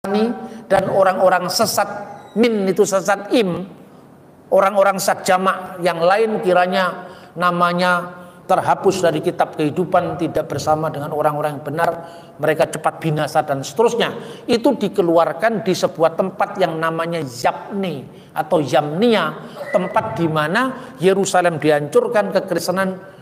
dan orang-orang sesat min itu sesat im, orang-orang sesat jamak yang lain kiranya namanya terhapus dari kitab kehidupan, tidak bersama dengan orang-orang yang benar, mereka cepat binasa dan seterusnya. Itu dikeluarkan di sebuah tempat yang namanya Yapni atau Yamnia, tempat di mana Yerusalem dihancurkan, kekristenan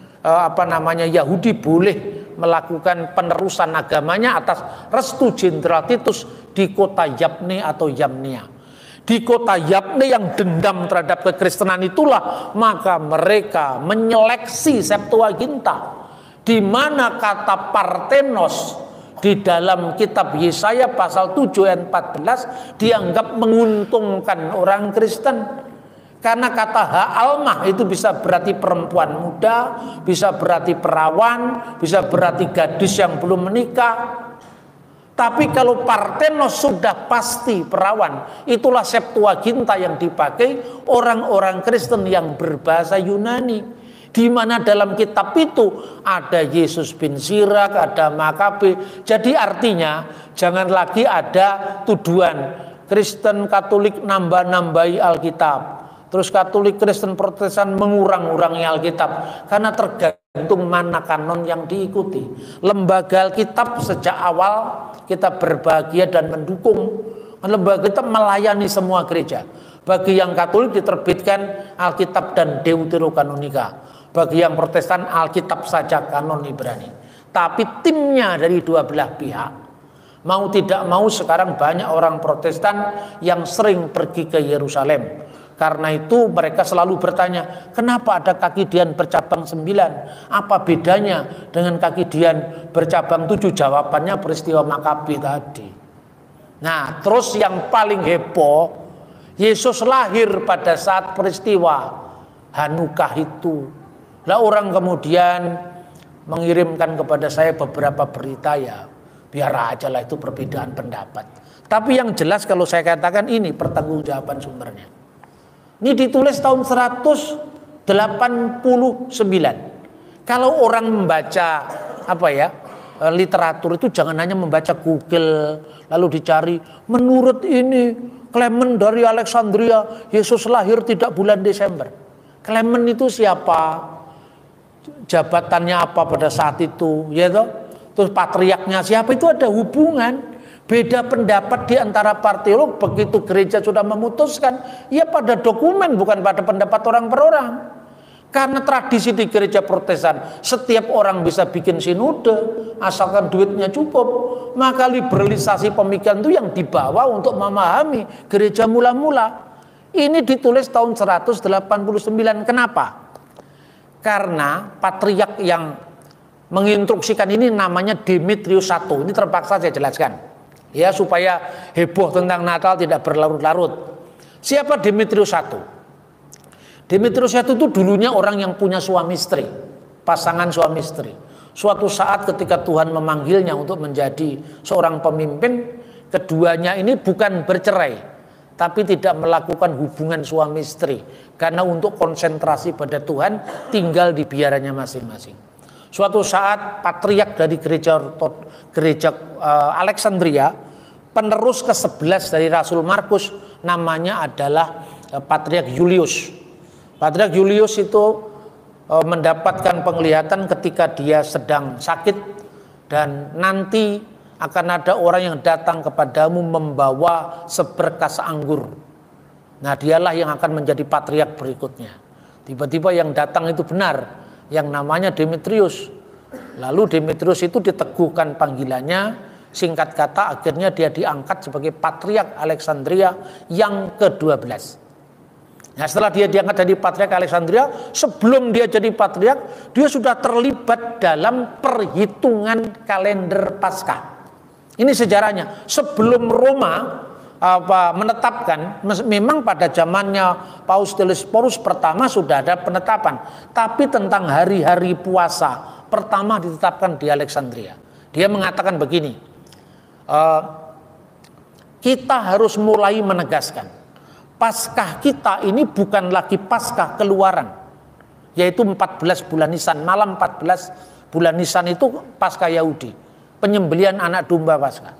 Yahudi boleh melakukan penerusan agamanya atas restu Jenderal Titus di kota Yapni atau Yamnia. Di kota Yapni yang dendam terhadap kekristenan itulah maka mereka menyeleksi Septuaginta, di mana kata Parthenos di dalam kitab Yesaya pasal 7 ayat 14 dianggap menguntungkan orang Kristen. Karena kata Ha'almah itu bisa berarti perempuan muda, bisa berarti perawan, bisa berarti gadis yang belum menikah. Tapi kalau Parthenos sudah pasti perawan, itulah Septuaginta yang dipakai orang-orang Kristen yang berbahasa Yunani. Di mana dalam kitab itu ada Yesus bin Sirak, ada Makabe. Jadi artinya jangan lagi ada tuduhan Kristen Katolik nambah-nambahi Alkitab, terus Katolik Kristen Protestan mengurang-urangi Alkitab, karena tergantung mana kanon yang diikuti. Lembaga Alkitab sejak awal kita berbahagia dan mendukung. Lembaga kita melayani semua gereja. Bagi yang Katolik diterbitkan Alkitab dan Deuterokanonika. Bagi yang Protestan Alkitab saja kanon Ibrani. Tapi timnya dari dua belah pihak, mau tidak mau sekarang banyak orang Protestan yang sering pergi ke Yerusalem. Karena itu mereka selalu bertanya, kenapa ada kaki Dian bercabang 9? Apa bedanya dengan kaki Dian bercabang 7? Jawabannya peristiwa Makabe tadi. Nah, terus yang paling heboh, Yesus lahir pada saat peristiwa Hanukah itu. Lah orang kemudian mengirimkan kepada saya beberapa berita, ya biar aja lah itu perbedaan pendapat. Tapi yang jelas kalau saya katakan ini pertanggungjawaban sumbernya. Ini ditulis tahun 189. Kalau orang membaca literatur itu jangan hanya membaca Google lalu dicari menurut ini Clement dari Alexandria Yesus lahir tidak bulan Desember. Clement itu siapa? Jabatannya apa pada saat itu? Ya toh? Terus patriarknya siapa? Itu ada hubungan. Beda pendapat di antara para teolog, begitu gereja sudah memutuskan, ya pada dokumen bukan pada pendapat orang per orang. Karena tradisi di gereja Protestan, setiap orang bisa bikin sinode, asalkan duitnya cukup. Maka liberalisasi pemikiran itu yang dibawa untuk memahami gereja mula-mula. Ini ditulis tahun 189. Kenapa? Karena patriark yang menginstruksikan ini namanya Demetrius I. Ini terpaksa saya jelaskan. Ya, supaya heboh tentang Natal tidak berlarut-larut. Siapa Demetrius I? Demetrius I itu dulunya orang yang punya suami istri, pasangan suami istri. Suatu saat ketika Tuhan memanggilnya untuk menjadi seorang pemimpin, keduanya ini bukan bercerai, tapi tidak melakukan hubungan suami istri. Karena untuk konsentrasi pada Tuhan, tinggal di biarannya masing-masing. Suatu saat patriark dari gereja Alexandria, penerus ke-11 dari Rasul Markus, namanya adalah Patriark Julius. Patriark Julius itu mendapatkan penglihatan ketika dia sedang sakit, dan nanti akan ada orang yang datang kepadamu membawa seberkas anggur. Nah, dialah yang akan menjadi patriark berikutnya. Tiba-tiba yang datang itu benar, yang namanya Demetrius. Lalu Demetrius itu diteguhkan panggilannya, singkat kata akhirnya dia diangkat sebagai Patriark Alexandria yang ke-12. Nah, setelah dia diangkat jadi Patriark Alexandria, sebelum dia jadi Patriark, dia sudah terlibat dalam perhitungan kalender Paskah. Ini sejarahnya. Sebelum Roma menetapkan, memang pada zamannya Paus Telesphorus pertama sudah ada penetapan, tapi tentang hari-hari puasa pertama ditetapkan di Alexandria. Dia mengatakan begini, kita harus mulai menegaskan Paskah kita ini bukan lagi Paskah Keluaran, yaitu 14 bulan Nisan, malam 14 bulan Nisan itu Paskah Yahudi, penyembelihan anak domba Paskah.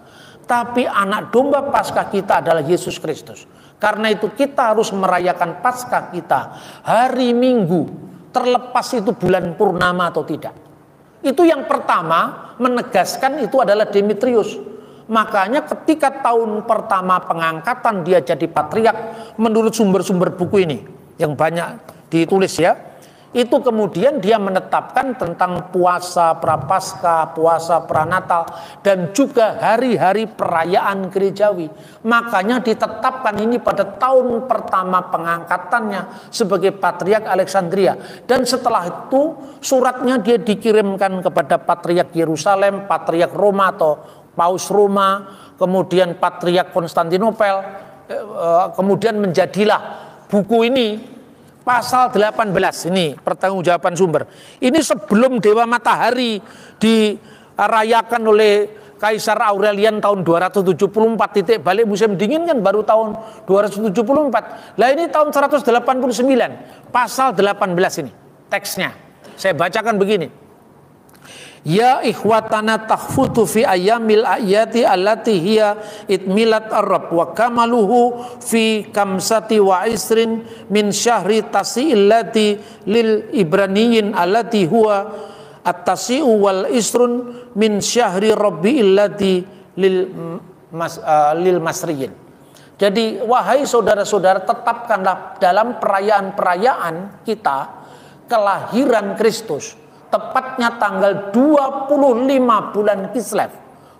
Tapi anak domba Paskah kita adalah Yesus Kristus. Karena itu kita harus merayakan Paskah kita hari Minggu, terlepas itu bulan purnama atau tidak. Itu yang pertama, menegaskan itu adalah Demetrius. Makanya ketika tahun pertama pengangkatan dia jadi patriark, menurut sumber-sumber buku ini yang banyak ditulis ya, itu kemudian dia menetapkan tentang puasa Prapaskah, puasa Pranatal, dan juga hari-hari perayaan gerejawi. Makanya ditetapkan ini pada tahun pertama pengangkatannya sebagai Patriark Alexandria. Dan setelah itu suratnya dia dikirimkan kepada Patriark Yerusalem, Patriark Roma atau Paus Roma, kemudian Patriark Konstantinopel, kemudian menjadilah buku ini. Pasal 18 ini pertanggungjawaban sumber. Ini sebelum Dewa Matahari dirayakan oleh Kaisar Aurelian tahun 274, titik balik musim dingin kan baru tahun 274. Lah ini tahun 189, pasal 18 ini teksnya. Saya bacakan begini. Ya ikhwatana takhfutu fi ayyamil ayati allati hiya itmilat ar-rabb wa kamaluhu fi kamsati wa isrin min syahri tasi'il lati lil ibraniyin allati huwa at-tasi'u wal isrun min syahri rabbi'il lati lil masriyin. Jadi wahai saudara-saudara, tetapkanlah dalam perayaan-perayaan kita kelahiran Kristus. Tepatnya tanggal 25 bulan Kislev,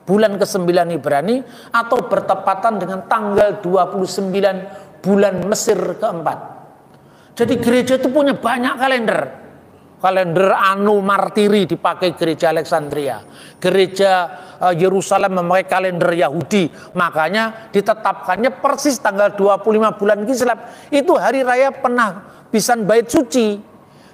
bulan ke-9 Ibrani, atau bertepatan dengan tanggal 29 bulan Mesir keempat. Jadi gereja itu punya banyak kalender. Kalender Anu Martiri dipakai gereja Alexandria. Gereja Yerusalem memakai kalender Yahudi. Makanya ditetapkannya persis tanggal 25 bulan Kislev. Itu hari raya penabisan bait suci.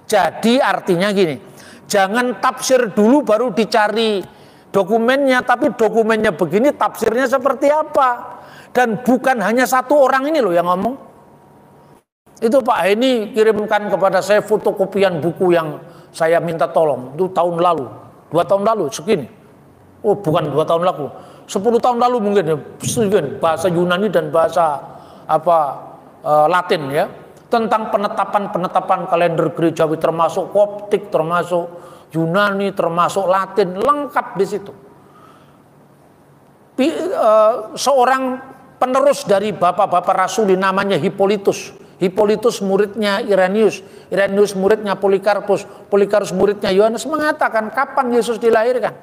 Jadi artinya gini, jangan tafsir dulu baru dicari dokumennya, tapi dokumennya begini, tafsirnya seperti apa. Dan bukan hanya satu orang ini loh yang ngomong. Itu Pak Heni kirimkan kepada saya fotokopian buku yang saya minta tolong. Itu tahun lalu, 2 tahun lalu segini. Oh bukan 2 tahun lalu, 10 tahun lalu mungkin ya. Bahasa Yunani dan bahasa Latin ya. Tentang penetapan kalender gerejawi, termasuk Koptik, termasuk Yunani, termasuk Latin, lengkap di situ. Seorang penerus dari bapak-bapak rasuli namanya Hippolytus. Hippolytus muridnya Irenaeus, Irenaeus muridnya Polikarpus, Polikarpus muridnya Yohanes mengatakan kapan Yesus dilahirkan?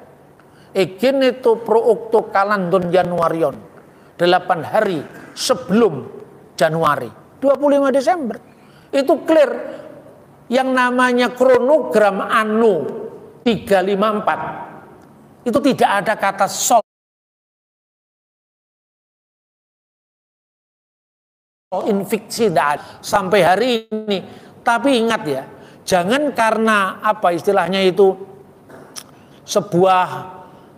Egeneto pro octo kalandon Januarion, 8 hari sebelum Januari. 25 Desember. Itu clear. Yang namanya kronogram Anno 354. Itu tidak ada kata sol infiksi sampai hari ini. Tapi ingat ya, jangan karena istilahnya itu sebuah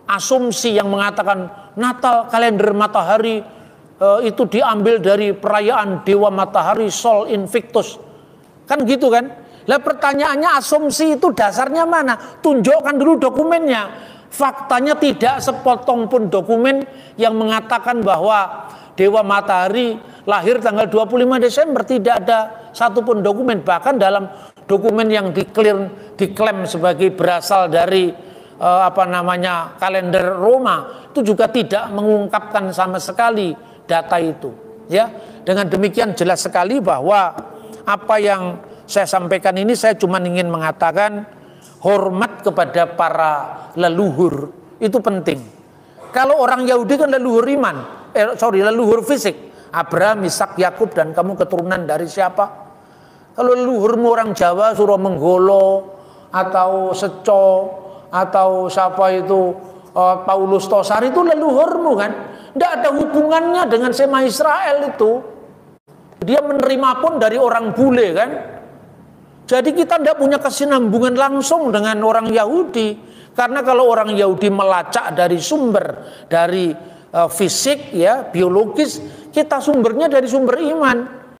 asumsi yang mengatakan Natal kalender matahari itu diambil dari perayaan Dewa Matahari Sol Invictus. Kan gitu kan? Lah pertanyaannya, asumsi itu dasarnya mana? Tunjukkan dulu dokumennya. Faktanya tidak sepotong pun dokumen yang mengatakan bahwa Dewa Matahari lahir tanggal 25 Desember. Tidak ada satupun dokumen. Bahkan dalam dokumen yang diklaim sebagai berasal dari kalender Roma, itu juga tidak mengungkapkan sama sekali data itu, ya. Dengan demikian jelas sekali bahwa apa yang saya sampaikan ini saya cuma ingin mengatakan hormat kepada para leluhur itu penting. Kalau orang Yahudi kan leluhur iman, leluhur fisik, Abraham, Ishak, Yakub, dan kamu keturunan dari siapa? Kalau leluhurmu orang Jawa Suro Menggolo atau Seco atau siapa itu Paulus Tosar, itu leluhurmu kan? Tidak ada hubungannya dengan Sema Israel itu. Dia menerima pun dari orang bule kan. Jadi kita tidak punya kesinambungan langsung dengan orang Yahudi. Karena kalau orang Yahudi melacak dari sumber, dari fisik ya, biologis, kita sumbernya dari sumber iman.